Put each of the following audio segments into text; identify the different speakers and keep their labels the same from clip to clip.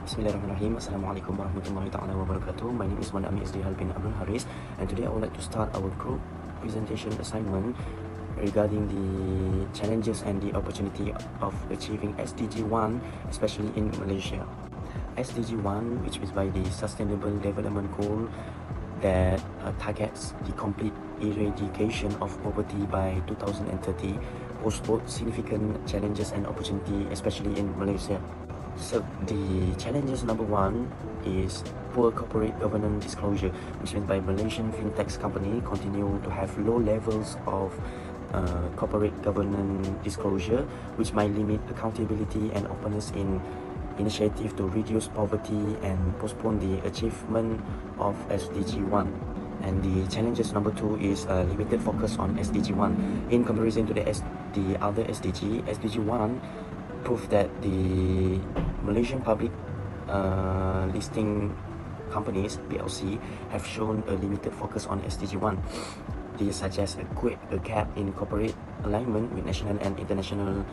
Speaker 1: Bismillahirrahmanirrahim. Assalamualaikum warahmatullahi ta'ala wabarakatuh. My name is Wan Ami Isdihal bin Abdul Haris, and today I would like to start our group presentation assignment regarding the challenges and the opportunity of achieving SDG 1, especially in Malaysia. SDG 1, which is by the Sustainable Development Goal that targets the complete eradication of poverty by 2030, pose both significant challenges and opportunity, especially in Malaysia. So the challenges number one is poor corporate governance disclosure, which means by Malaysian fintech company continue to have low levels of corporate governance disclosure, which might limit accountability and openness in initiative to reduce poverty and postpone the achievement of SDG 1. And the challenges number two is limited focus on SDG 1 in comparison to the other SDG. SDG 1 prove that the Malaysian public listing companies (PLC) have shown a limited focus on SDG 1. These suggest a gap in corporate alignment with national and international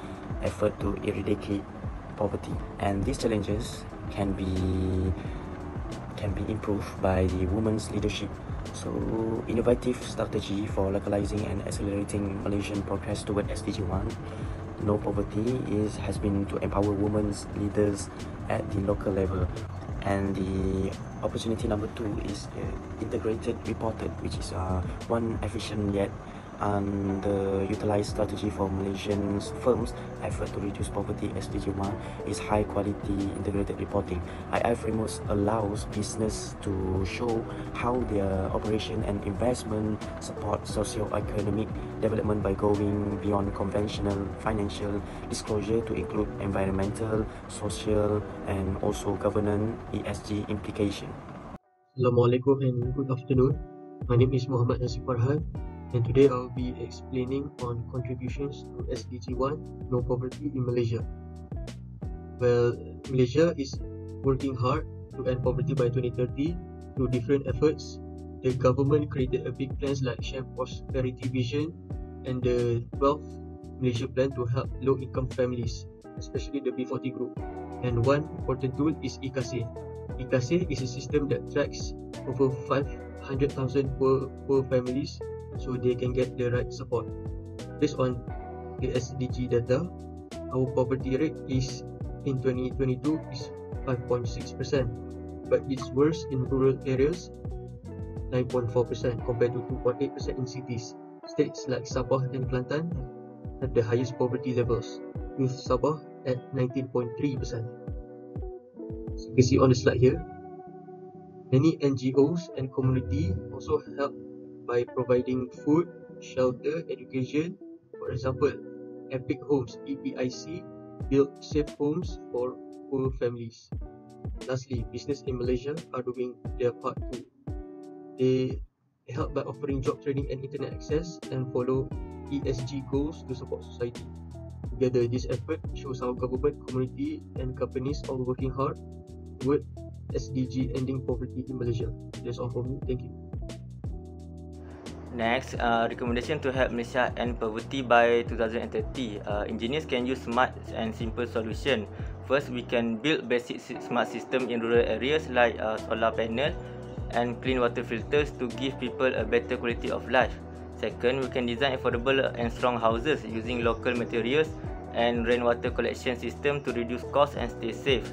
Speaker 1: effort to eradicate poverty, and these challenges can be improved by the women's leadership. So innovative strategy for localizing and accelerating Malaysian progress toward SDG 1 no poverty has been to empower women's leaders at the local level. And the opportunity number two is integrated reported, which is one efficient yet underutilized strategy for Malaysian firms' effort to reduce poverty. SDG 1 is high quality integrated reporting. II frameworks allows business to show how their operation and investment support socio-economic development by going beyond conventional financial disclosure to include environmental, social, and also governance (ESG) implication.
Speaker 2: Assalamualaikum and good afternoon. My name is Muhammad Nasif Farhan, and today I'll be explaining on contributions to SDG 1, no poverty in Malaysia. Well, Malaysia is working hard to end poverty by 2030 through different efforts. The government created a big plans like Shared Prosperity Vision and the 12th Malaysia Plan to help low-income families, especially the B40 group. And one important tool is IKASE. IKASE is a system that tracks over 500,000 poor families so they can get the right support. Based on the SDG data, our poverty rate is in 2022 is 5.6%, but it's worse in rural areas, 9.4% compared to 2.8% in cities. States like Sabah and Kelantan have the highest poverty levels, with Sabah at 19.3%. As you can see on the slide here, many NGOs and community also help by providing food, shelter, education. For example, Epic Homes (EPIC) build safe homes for poor families. Lastly, business in Malaysia are doing their part too. They help by offering job training and internet access and follow ESG goals to support society. Together, this effort shows how government, community, and companies are working hard toward SDG ending poverty in Malaysia. That's all for me. Thank you.
Speaker 3: Next, recommendation to help Malaysia end poverty by 2030. Engineers can use smart and simple solution. First, we can build basic smart system in rural areas like solar panel and clean water filters to give people a better quality of life. Second, we can design affordable and strong houses using local materials and rainwater collection system to reduce costs and stay safe.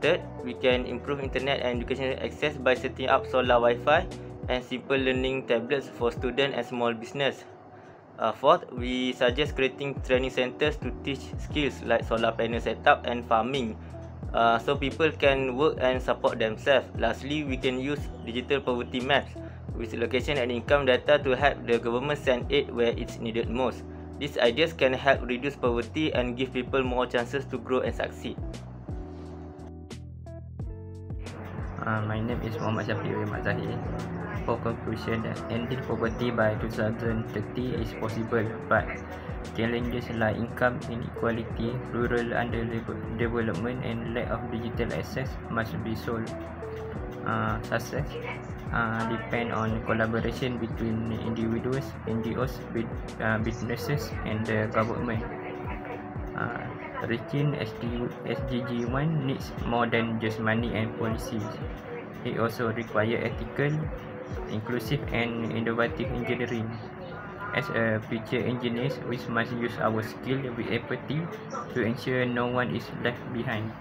Speaker 3: Third, we can improve internet and education access by setting up solar Wi-Fi and simple learning tablets for students and small business. Fourth, we suggest creating training centers to teach skills like solar panel setup and farming, so people can work and support themselves. Lastly, we can use digital poverty maps with location and income data to help the government send aid where it's needed most. These ideas can help reduce poverty and give people more chances to grow and succeed.
Speaker 4: My name is Muhammad Syafiq Ahmad Zahir. For conclusion, ending poverty by 2030 is possible, but challenges like income inequality, rural underdevelopment, and lack of digital access must be solved. Success depend on collaboration between individuals, NGOs, businesses, and the government. Reaching SDG 1 needs more than just money and policies. It also requires ethical, inclusive and innovative engineering. As a future engineers, we must use our skill with empathy to ensure no one is left behind.